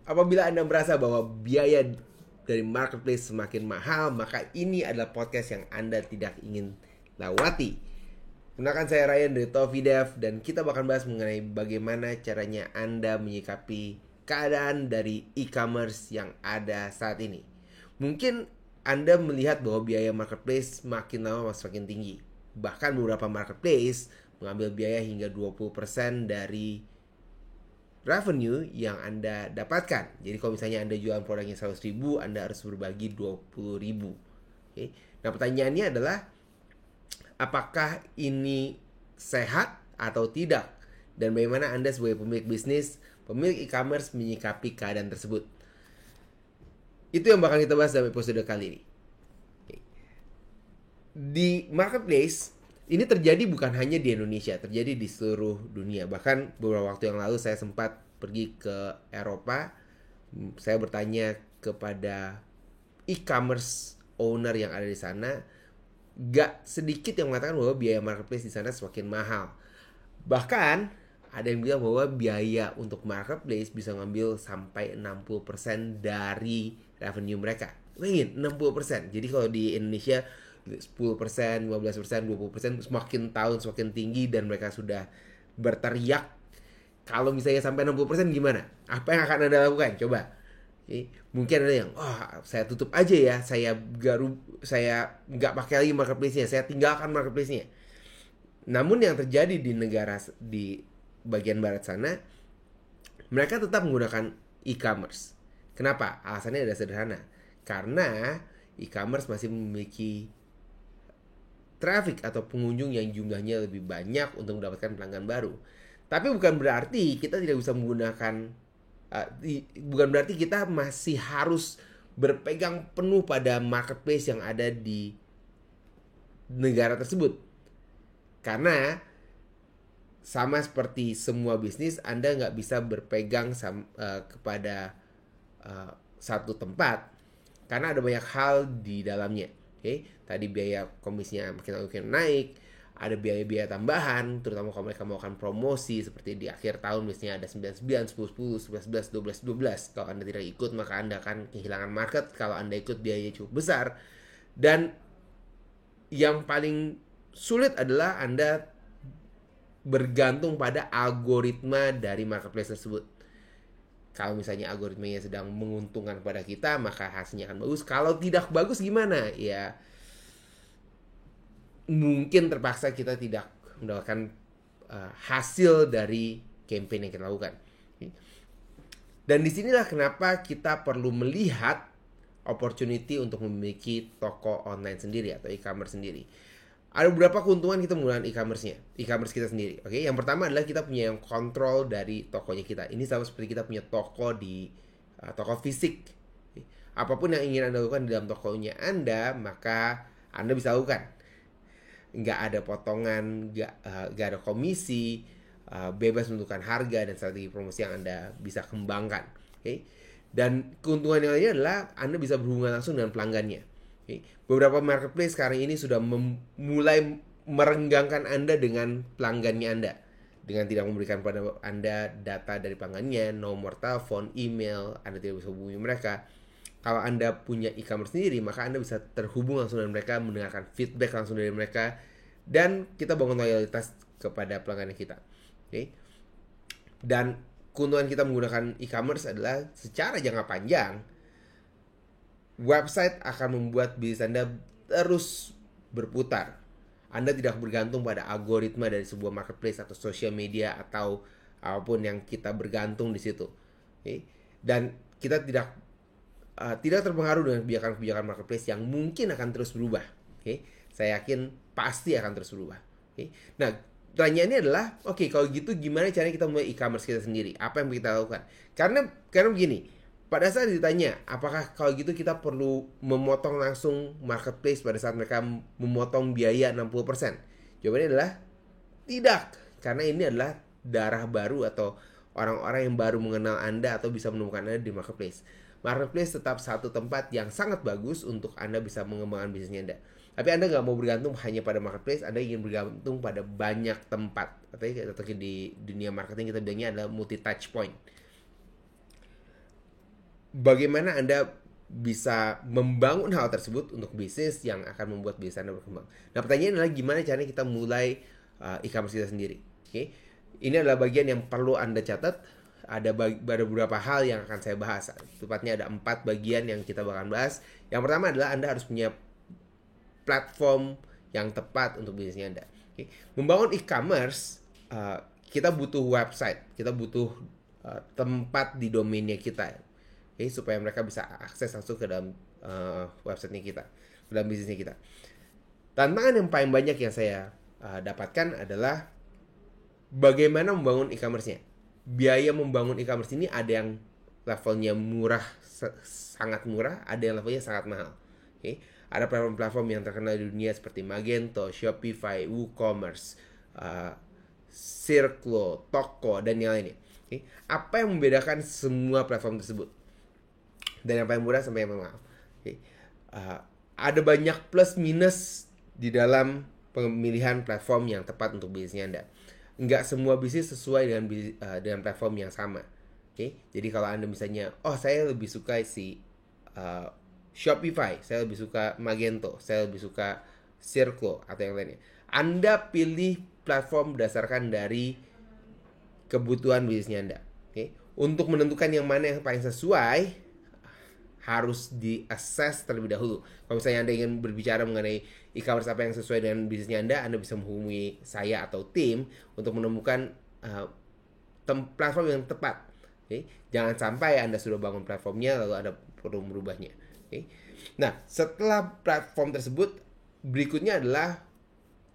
Apabila Anda merasa bahwa biaya dari marketplace semakin mahal, maka ini adalah podcast yang Anda tidak ingin lewati. Kenalkan, saya Ryan dari Tovidev, dan kita bakal bahas mengenai bagaimana caranya Anda menyikapi keadaan dari e-commerce yang ada saat ini. Mungkin Anda melihat bahwa biaya marketplace makin lama semakin tinggi. Bahkan beberapa marketplace mengambil biaya hingga 20% dari revenue yang Anda dapatkan. Jadi kalau misalnya Anda jual produknya 100.000, Anda harus berbagi 20.000. Oke. Nah, pertanyaannya adalah, apakah ini sehat atau tidak? Dan bagaimana Anda sebagai pemilik bisnis, pemilik e-commerce menyikapi keadaan tersebut? Itu yang bakal kita bahas dalam episode kali ini. Oke. Di marketplace ini terjadi bukan hanya di Indonesia, terjadi di seluruh dunia. Bahkan beberapa waktu yang lalu saya sempat pergi ke Eropa. Saya bertanya kepada e-commerce owner yang ada di sana. Gak sedikit yang mengatakan bahwa biaya marketplace di sana semakin mahal. Bahkan ada yang bilang bahwa biaya untuk marketplace bisa ngambil sampai 60% dari revenue mereka. Bayangin, 60%. Jadi kalau di Indonesia 10%, 15%, 20% semakin tahun semakin tinggi, dan mereka sudah berteriak. Kalau misalnya sampai 60% gimana? Apa yang akan Anda lakukan? Coba. Mungkin ada yang, saya tutup aja ya, saya nggak pakai lagi marketplace-nya, saya tinggalkan marketplace-nya. Namun yang terjadi di negara di bagian barat sana, mereka tetap menggunakan e-commerce. Kenapa? Alasannya ada sederhana. Karena e-commerce masih memiliki traffic atau pengunjung yang jumlahnya lebih banyak untuk mendapatkan pelanggan baru. Tapi bukan berarti kita tidak bisa menggunakan, bukan berarti kita masih harus berpegang penuh pada marketplace yang ada di negara tersebut. Karena sama seperti semua bisnis, Anda nggak bisa berpegang kepada satu tempat, karena ada banyak hal di dalamnya. Tadi biaya komisinya makin naik, ada biaya-biaya tambahan, terutama kalau mereka melakukan promosi seperti di akhir tahun, biasanya ada 99, 10, 10, 11, 11, 12, 12. Kalau Anda tidak ikut, maka Anda akan kehilangan market. Kalau Anda ikut, biayanya cukup besar. Dan yang paling sulit adalah Anda bergantung pada algoritma dari marketplace tersebut. Kalau misalnya algoritmanya sedang menguntungkan kepada kita, maka hasilnya akan bagus. Kalau tidak bagus gimana? Ya, mungkin terpaksa kita tidak mendapatkan hasil dari campaign yang kita lakukan. Dan disinilah kenapa kita perlu melihat opportunity untuk memiliki toko online sendiri atau e-commerce sendiri. Ada beberapa keuntungan kita menggunakan e-commerce kita sendiri. Oke, yang pertama adalah kita punya yang kontrol dari tokonya kita. Ini sama seperti kita punya toko di toko fisik. Apapun yang ingin Anda lakukan di dalam tokonya Anda, maka Anda bisa lakukan. Nggak ada potongan, nggak ada komisi, bebas menentukan harga dan strategi promosi yang Anda bisa kembangkan. Oke. Dan keuntungan yang lainnya adalah Anda bisa berhubungan langsung dengan pelanggannya. Beberapa marketplace sekarang ini sudah mulai merenggangkan Anda dengan pelanggannya Anda, dengan tidak memberikan pada Anda data dari pelanggannya, nomor telepon, email. Anda tidak bisa hubungi mereka. Kalau Anda punya e-commerce sendiri, maka Anda bisa terhubung langsung dengan mereka, mendengarkan feedback langsung dari mereka, dan kita bangun loyalitas kepada pelanggan kita. Dan keuntungan kita menggunakan e-commerce adalah secara jangka panjang, website akan membuat bisnis Anda terus berputar. Anda tidak bergantung pada algoritma dari sebuah marketplace atau social media atau apapun yang kita bergantung di situ. Dan kita tidak terpengaruh dengan kebijakan-kebijakan marketplace yang mungkin akan terus berubah. Saya yakin pasti akan terus berubah. Nah, pertanyaannya adalah, kalau gitu gimana caranya kita mulai e-commerce kita sendiri? Apa yang kita lakukan? Karena begini, pada saat ditanya, apakah kalau gitu kita perlu memotong langsung marketplace pada saat mereka memotong biaya 60%? Jawabannya adalah tidak. Karena ini adalah darah baru atau orang-orang yang baru mengenal Anda atau bisa menemukan Anda di marketplace. Marketplace tetap satu tempat yang sangat bagus untuk Anda bisa mengembangkan bisnisnya Anda. Tapi Anda nggak mau bergantung hanya pada marketplace, Anda ingin bergantung pada banyak tempat. Atau di dunia marketing kita bilangnya adalah multi touch point. bagaimana Anda bisa membangun hal tersebut untuk bisnis yang akan membuat bisnis Anda berkembang. Nah, pertanyaannya adalah gimana caranya kita mulai e-commerce kita sendiri. Oke. Ini adalah bagian yang perlu Anda catat. Ada beberapa hal yang akan saya bahas. Tepatnya ada 4 bagian yang kita bakal bahas. Yang pertama adalah Anda harus punya platform yang tepat untuk bisnisnya Anda. Oke. Membangun e-commerce, kita butuh website, kita butuh tempat di domainnya kita. Okay, supaya mereka bisa akses langsung ke dalam websitenya kita, ke dalam bisnisnya kita. Tantangan yang paling banyak yang saya dapatkan adalah bagaimana membangun e-commerce-nya. Biaya membangun e-commerce ini ada yang levelnya murah, sangat murah, ada yang levelnya sangat mahal. Okay? Ada platform-platform yang terkenal di dunia seperti Magento, Shopify, WooCommerce, Circlo, Toko, dan yang lainnya. Okay? Apa yang membedakan semua platform tersebut? Dan yang paling murah sampai yang mahal. Okay. Ada banyak plus minus di dalam pemilihan platform yang tepat untuk bisnisnya Anda. Enggak semua bisnis sesuai dengan platform yang sama. Okay. Jadi kalau Anda misalnya, saya lebih suka Shopify, saya lebih suka Magento, saya lebih suka Circlo atau yang lainnya. Anda pilih platform berdasarkan dari kebutuhan bisnisnya Anda. Okay. Untuk menentukan yang mana yang paling sesuai, harus di-assess terlebih dahulu. Kalau misalnya Anda ingin berbicara mengenai e-commerce apa yang sesuai dengan bisnisnya Anda bisa menghubungi saya atau tim untuk menemukan platform yang tepat. Okay? Jangan sampai Anda sudah bangun platformnya lalu Anda perlu merubahnya. Okay? Nah, setelah platform tersebut, berikutnya adalah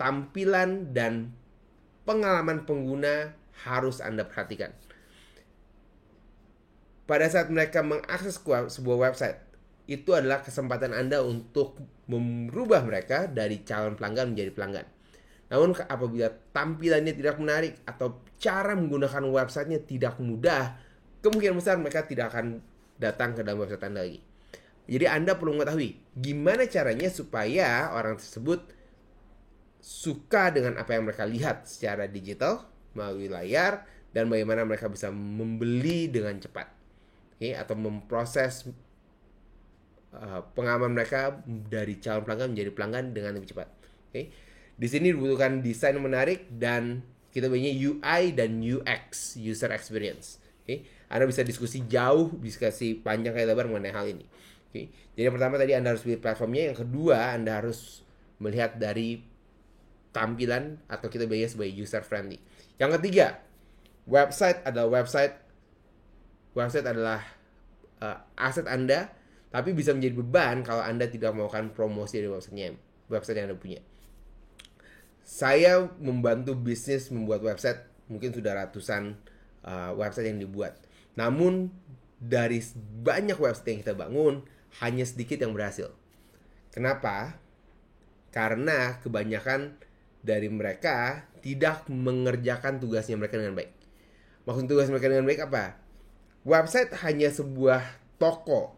tampilan dan pengalaman pengguna harus Anda perhatikan. Pada saat mereka mengakses sebuah website, itu adalah kesempatan Anda untuk merubah mereka dari calon pelanggan menjadi pelanggan. Namun apabila tampilannya tidak menarik atau cara menggunakan websitenya tidak mudah, kemungkinan besar mereka tidak akan datang ke dalam website Anda lagi. Jadi Anda perlu mengetahui gimana caranya supaya orang tersebut suka dengan apa yang mereka lihat secara digital melalui layar dan bagaimana mereka bisa membeli dengan cepat. Okay, atau memproses pengalaman mereka dari calon pelanggan menjadi pelanggan dengan lebih cepat. Okay. Di sini dibutuhkan desain yang menarik dan kita punya UI dan UX, user experience. Okay. Anda bisa diskusi panjang kali lebar mengenai hal ini. Okay. Jadi yang pertama tadi Anda harus pilih platformnya, yang kedua Anda harus melihat dari tampilan atau kita bilangnya sebagai user friendly. Yang ketiga, website adalah aset Anda, tapi bisa menjadi beban kalau Anda tidak melakukan promosi dari website yang Anda punya. Saya membantu bisnis membuat website, mungkin sudah ratusan website yang dibuat. Namun dari banyak website yang kita bangun, hanya sedikit yang berhasil. Kenapa? Karena kebanyakan dari mereka tidak mengerjakan tugasnya mereka dengan baik. Maksud tugas mereka dengan baik apa? Website hanya sebuah toko.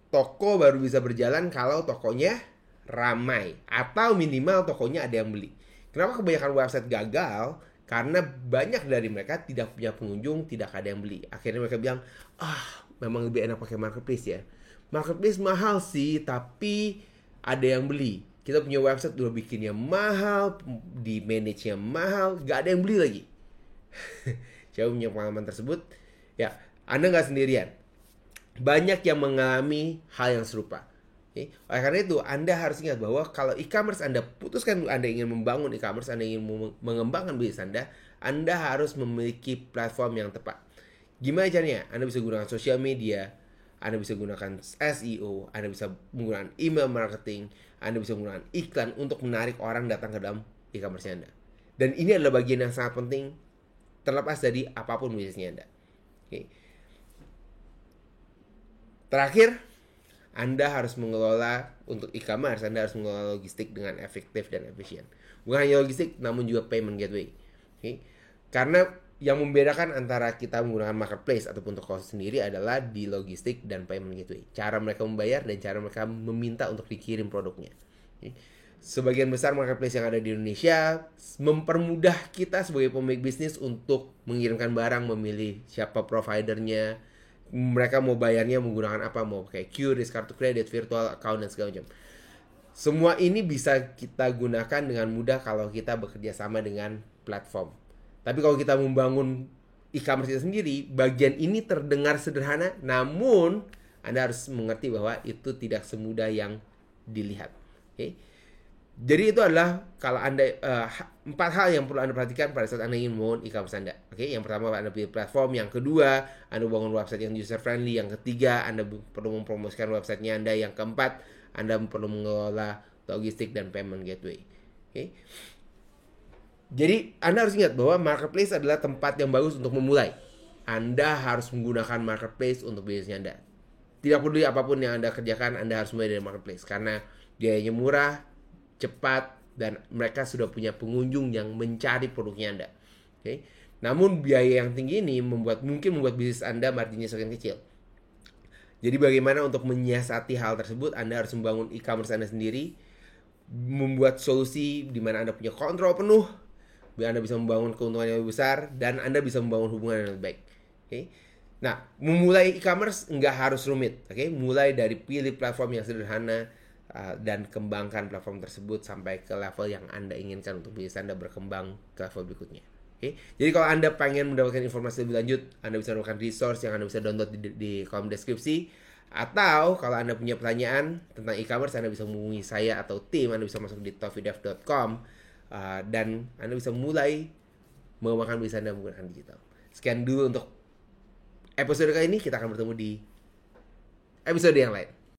Toko baru bisa berjalan kalau tokonya ramai atau minimal tokonya ada yang beli. Kenapa kebanyakan website gagal? Karena banyak dari mereka tidak punya pengunjung, tidak ada yang beli. Akhirnya mereka bilang, memang lebih enak pakai marketplace ya. Marketplace mahal sih, tapi ada yang beli. Kita punya website udah bikinnya mahal, di manage-nya mahal, gak ada yang beli lagi. Saya punya pengalaman tersebut. Ya, Anda nggak sendirian. Banyak yang mengalami hal yang serupa. Okay? Oleh karena itu, Anda harus ingat bahwa kalau e-commerce Anda putuskan Anda ingin membangun e-commerce, Anda ingin mengembangkan bisnis Anda harus memiliki platform yang tepat. Gimana caranya? Anda bisa gunakan sosial media, Anda bisa gunakan SEO, Anda bisa menggunakan email marketing, Anda bisa menggunakan iklan untuk menarik orang datang ke dalam e-commerce Anda. Dan ini adalah bagian yang sangat penting terlepas dari apapun bisnisnya Anda. Okay. Terakhir, Anda harus mengelola untuk e-commerce, Anda harus mengelola logistik dengan efektif dan efisien. Bukan hanya logistik, namun juga payment gateway. Okay. Karena yang membedakan antara kita menggunakan marketplace ataupun toko sendiri adalah di logistik dan payment gateway. Cara mereka membayar dan cara mereka meminta untuk dikirim produknya. Okay. Sebagian besar marketplace yang ada di Indonesia mempermudah kita sebagai pemilik bisnis untuk mengirimkan barang, memilih siapa providernya, mereka mau bayarnya menggunakan apa, mau kayak QRIS, kartu kredit, virtual account, dan segala macam. Semua ini bisa kita gunakan dengan mudah kalau kita bekerja sama dengan platform. Tapi kalau kita membangun e-commerce itu sendiri, bagian ini terdengar sederhana, namun Anda harus mengerti bahwa itu tidak semudah yang dilihat. Oke? Jadi itu adalah kalau Anda 4 hal yang perlu Anda perhatikan pada saat Anda ingin membangun e-commerce Anda. Oke, yang pertama Anda pilih platform, yang kedua Anda bangun website yang user friendly, yang ketiga Anda perlu mempromosikan websitenya Anda, yang keempat Anda perlu mengelola logistik dan payment gateway. Oke. Jadi Anda harus ingat bahwa marketplace adalah tempat yang bagus untuk memulai. Anda harus menggunakan marketplace untuk bisnisnya Anda. Tidak peduli apapun yang Anda kerjakan, Anda harus mulai dari marketplace karena biayanya murah, cepat, dan mereka sudah punya pengunjung yang mencari produknya Anda. Okay? Namun biaya yang tinggi ini mungkin membuat bisnis Anda marginnya semakin kecil. Jadi bagaimana untuk menyiasati hal tersebut? Anda harus membangun e-commerce Anda sendiri, membuat solusi di mana Anda punya kontrol penuh, biar Anda bisa membangun keuntungan yang lebih besar, dan Anda bisa membangun hubungan yang lebih baik. Okay? Nah, memulai e-commerce nggak harus rumit. Okay? Mulai dari pilih platform yang sederhana, dan kembangkan platform tersebut sampai ke level yang Anda inginkan untuk bisnis Anda berkembang ke level berikutnya. Okay? Jadi kalau Anda pengen mendapatkan informasi lebih lanjut, Anda bisa mendapatkan resource yang Anda bisa download di kolom deskripsi. Atau kalau Anda punya pertanyaan tentang e-commerce, Anda bisa menghubungi saya atau tim. Anda bisa masuk di tofidev.com dan Anda bisa mulai mengembangkan bisnis Anda menggunakan digital. Sekian dulu untuk episode kali ini. Kita akan bertemu di episode yang lain.